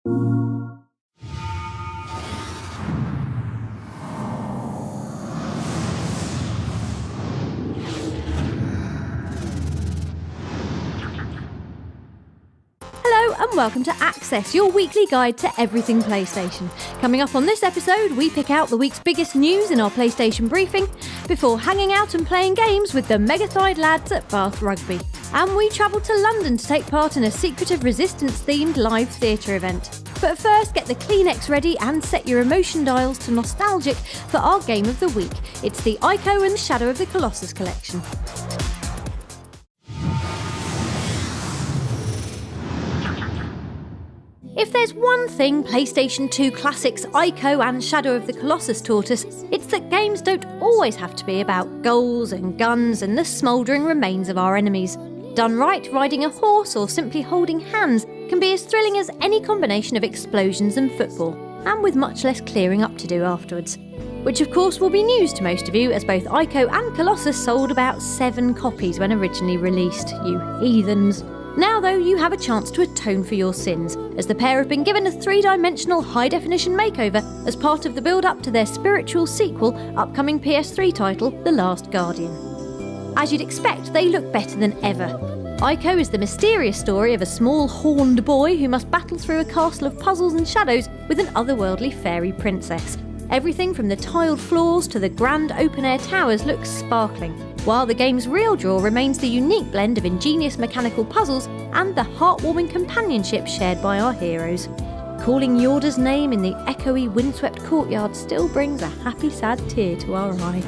Hello and welcome to Access, your weekly guide to everything PlayStation. Coming up on this episode, we pick out the week's biggest news in our PlayStation briefing before hanging out and playing games with the mega-thighed lads at Bath Rugby. And we travel to London to take part in a Secretive Resistance-themed live theatre event. But first, get the Kleenex ready and set your emotion dials to nostalgic for our game of the week. It's the Ico and Shadow of the Colossus collection. If there's one thing PlayStation 2 classics Ico and Shadow of the Colossus taught us, it's that games don't always have to be about goals and guns and the smouldering remains of our enemies. Done right, riding a horse or simply holding hands can be as thrilling as any combination of explosions and football, and with much less clearing up to do afterwards. Which of course will be news to most of you, as both Ico and Colossus sold about 7 copies when originally released, you heathens. Now though, you have a chance to atone for your sins, as the pair have been given a 3-dimensional high-definition makeover as part of the build-up to their spiritual sequel, upcoming PS3 title, The Last Guardian. As you'd expect, they look better than ever. Ico is the mysterious story of a small horned boy who must battle through a castle of puzzles and shadows with an otherworldly fairy princess. Everything from the tiled floors to the grand open-air towers looks sparkling, while the game's real draw remains the unique blend of ingenious mechanical puzzles and the heartwarming companionship shared by our heroes. Calling Yorda's name in the echoey, windswept courtyard still brings a happy, sad tear to our eye.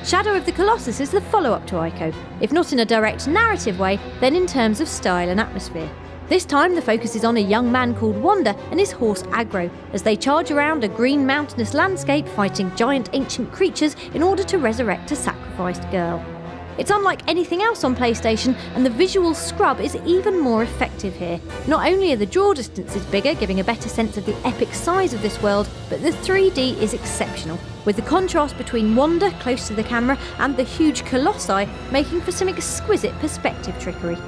Shadow of the Colossus is the follow-up to Ico, if not in a direct narrative way, then in terms of style and atmosphere. This time the focus is on a young man called Wanda and his horse Agro, as they charge around a green mountainous landscape fighting giant ancient creatures in order to resurrect a sacrificed girl. It's unlike anything else on PlayStation, and the visual scrub is even more effective here. Not only are the draw distances bigger, giving a better sense of the epic size of this world, but the 3D is exceptional, with the contrast between Wanda close to the camera and the huge colossi making for some exquisite perspective trickery.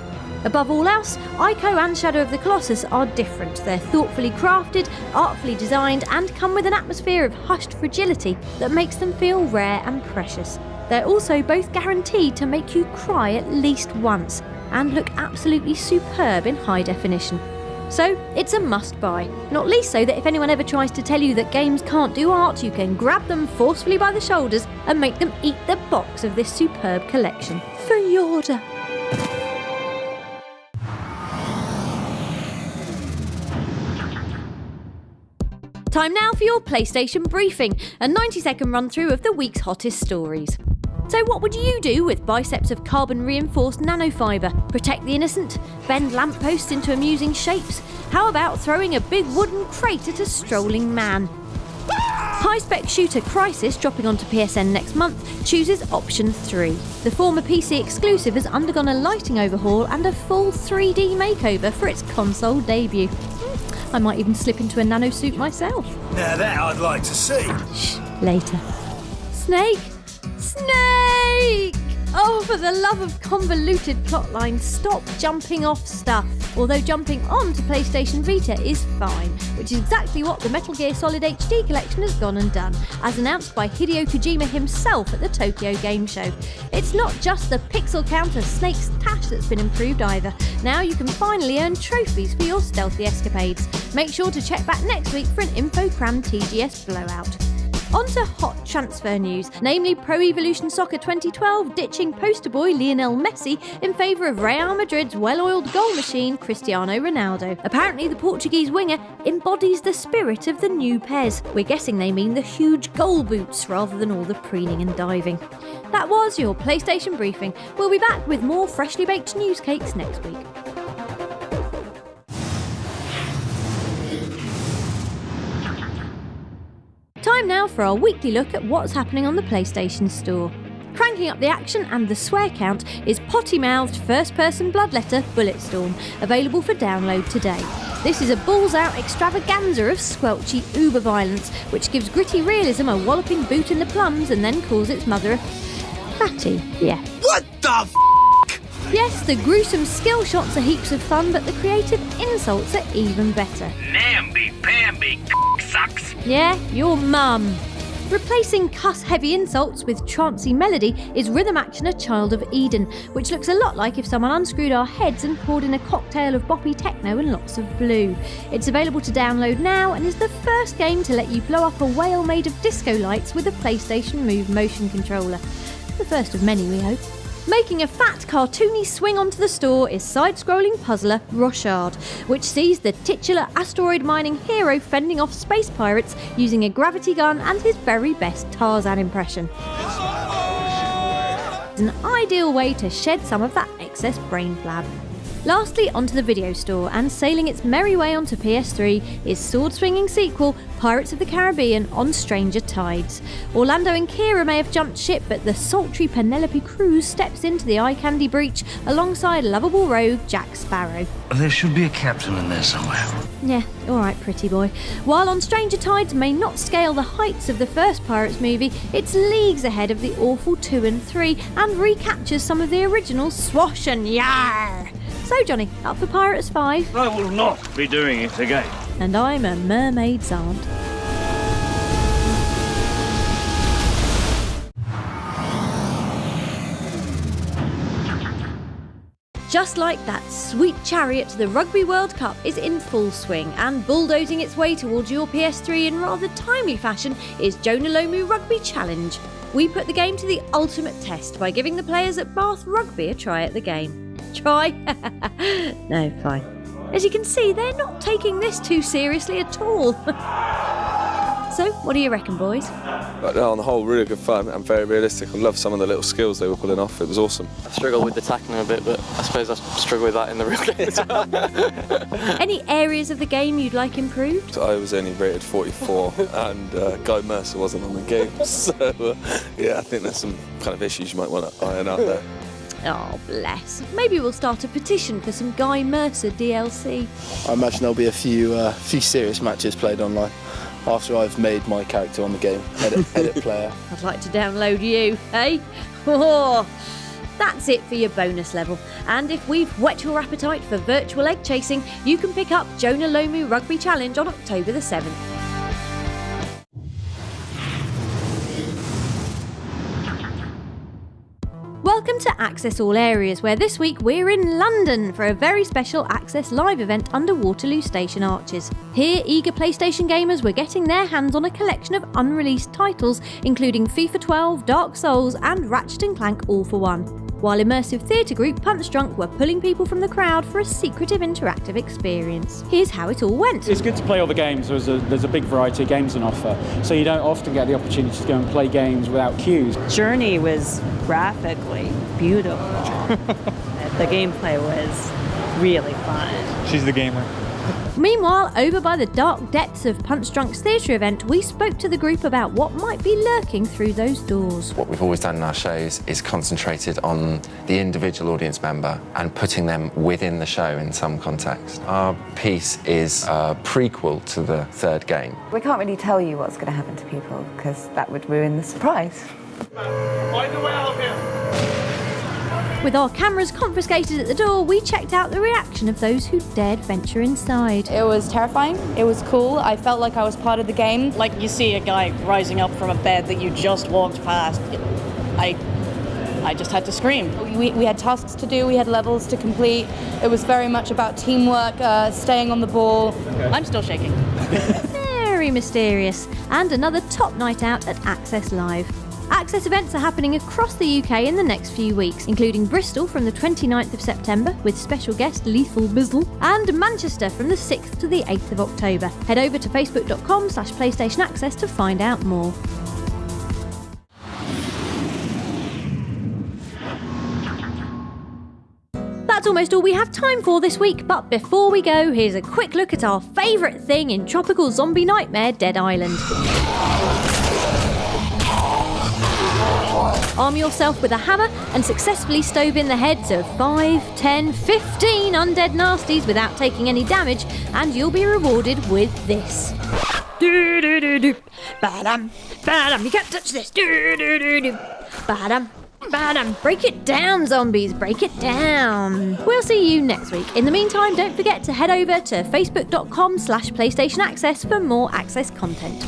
Above all else, Ico and Shadow of the Colossus are different. They're thoughtfully crafted, artfully designed, and come with an atmosphere of hushed fragility that makes them feel rare and precious. They're also both guaranteed to make you cry at least once, and look absolutely superb in high definition. So, it's a must-buy, not least so that if anyone ever tries to tell you that games can't do art, you can grab them forcefully by the shoulders and make them eat the box of this superb collection. For Yorda! Time now for your PlayStation briefing, a 90-second run-through of the week's hottest stories. So what would you do with biceps of carbon-reinforced nanofibre? Protect the innocent? Bend lampposts into amusing shapes? How about throwing a big wooden crate at a strolling man? High-spec shooter Crysis, dropping onto PSN next month, chooses option 3. The former PC exclusive has undergone a lighting overhaul and a full 3D makeover for its console debut. I might even slip into a nano suit myself. Now that I'd like to see. Shh, later. Snake! Snake! Oh, for the love of convoluted plotlines, stop jumping off stuff. Although jumping onto PlayStation Vita is fine, which is exactly what the Metal Gear Solid HD collection has gone and done, as announced by Hideo Kojima himself at the Tokyo Game Show. It's not just the pixel count of Snake's Tash that's been improved either. Now you can finally earn trophies for your stealthy escapades. Make sure to check back next week for an info-crammed TGS blowout. On to hot transfer news, namely Pro Evolution Soccer 2012 ditching poster boy Lionel Messi in favour of Real Madrid's well-oiled goal machine Cristiano Ronaldo. Apparently the Portuguese winger embodies the spirit of the new Pez. We're guessing they mean the huge goal boots rather than all the preening and diving. That was your PlayStation briefing. We'll be back with more freshly baked news cakes next week. Time now for our weekly look at what's happening on the PlayStation Store. Cranking up the action and the swear count is potty-mouthed first-person bloodletter Bulletstorm, available for download today. This is a balls-out extravaganza of squelchy uber violence, which gives gritty realism a walloping boot in the plums and then calls its mother a fatty. Yeah. What the f***? Yes, the gruesome skill shots are heaps of fun, but the creative insults are even better. Namby-pamby, sucks. Yeah, your mum. Replacing cuss-heavy insults with trancey melody is Rhythm Action: A Child of Eden, which looks a lot like if someone unscrewed our heads and poured in a cocktail of boppy techno and lots of blue. It's available to download now and is the first game to let you blow up a whale made of disco lights with a PlayStation Move motion controller. The first of many, we hope. Making a fat, cartoony swing onto the store is side-scrolling puzzler Rochard, which sees the titular asteroid mining hero fending off space pirates using a gravity gun and his very best Tarzan impression. It's an ideal way to shed some of that excess brain flab. Lastly, onto the video store, and sailing its merry way onto PS3 is sword-swinging sequel Pirates of the Caribbean on Stranger Tides. Orlando and Kira may have jumped ship, but the sultry Penelope Cruz steps into the eye candy breach alongside lovable rogue Jack Sparrow. There should be a captain in there somewhere. Yeah, alright, pretty boy. While On Stranger Tides may not scale the heights of the first Pirates movie, it's leagues ahead of the awful 2 and 3 and recaptures some of the original swash and yar. So Johnny, up for Pirates 5? I will not be doing it again. And I'm a mermaid's aunt. Just like that, Sweet Chariot to the Rugby World Cup is in full swing, and bulldozing its way towards your PS3 in rather timely fashion is Jonah Lomu Rugby Challenge. We put the game to the ultimate test by giving the players at Bath Rugby a try at the game. Try? No, fine. As you can see, they're not taking this too seriously at all. So, what do you reckon, boys? But no, on the whole, really good fun and very realistic. I love some of the little skills they were pulling off. It was awesome. I struggle with the tackling a bit, but I suppose I struggle with that in the real game as well. Any areas of the game you'd like improved? I was only rated 44 and Guy Mercer wasn't on the game. So, yeah, I think there's some kind of issues you might want to iron out there. Oh, bless. Maybe we'll start a petition for some Guy Mercer DLC. I imagine there'll be a few serious matches played online after I've made my character on the game. Edit player. I'd like to download you, eh? Oh, that's it for your bonus level. And if we've whet your appetite for virtual egg chasing, you can pick up Jonah Lomu Rugby Challenge on October the 7th. Welcome to Access All Areas, where this week we're in London for a very special Access Live event under Waterloo Station Arches. Here, eager PlayStation gamers were getting their hands on a collection of unreleased titles, including FIFA 12, Dark Souls and Ratchet & Clank All for One. While immersive theatre group Punch Drunk were pulling people from the crowd for a secretive interactive experience. Here's how it all went. It's good to play all the games. There's a big variety of games on offer, so you don't often get the opportunity to go and play games without queues. Journey was graphically beautiful. The gameplay was really fun. She's the gamer. Meanwhile, over by the dark depths of Punch Drunk's theatre event, we spoke to the group about what might be lurking through those doors. What we've always done in our shows is concentrated on the individual audience member and putting them within the show in some context. Our piece is a prequel to the third game. We can't really tell you what's going to happen to people because that would ruin the surprise. Find a way out of here. With our cameras confiscated at the door, we checked out the reaction of those who dared venture inside. It was terrifying. It was cool. I felt like I was part of the game. Like you see a guy rising up from a bed that you just walked past. I just had to scream. We had tasks to do, we had levels to complete. It was very much about teamwork, staying on the ball. I'm still shaking. Very mysterious. And another top night out at Access Live. Access events are happening across the UK in the next few weeks, including Bristol from the 29th of September with special guest Lethal Bizzle, and Manchester from the 6th to the 8th of October. Head over to facebook.com/PlayStation Access to find out more. That's almost all we have time for this week, but before we go, here's a quick look at our favourite thing in tropical zombie nightmare Dead Island. Arm yourself with a hammer and successfully stove in the heads of 5, 10, 15 undead nasties without taking any damage, and you'll be rewarded with this. Do-do-do-do. Ba-dum, ba-dum. You can't touch this. Do-do-do-do. Ba-dum, Bam! Break it down, zombies, break it down. We'll see you next week. In the meantime, don't forget to head over to facebook.com/PlayStation Access for more Access content.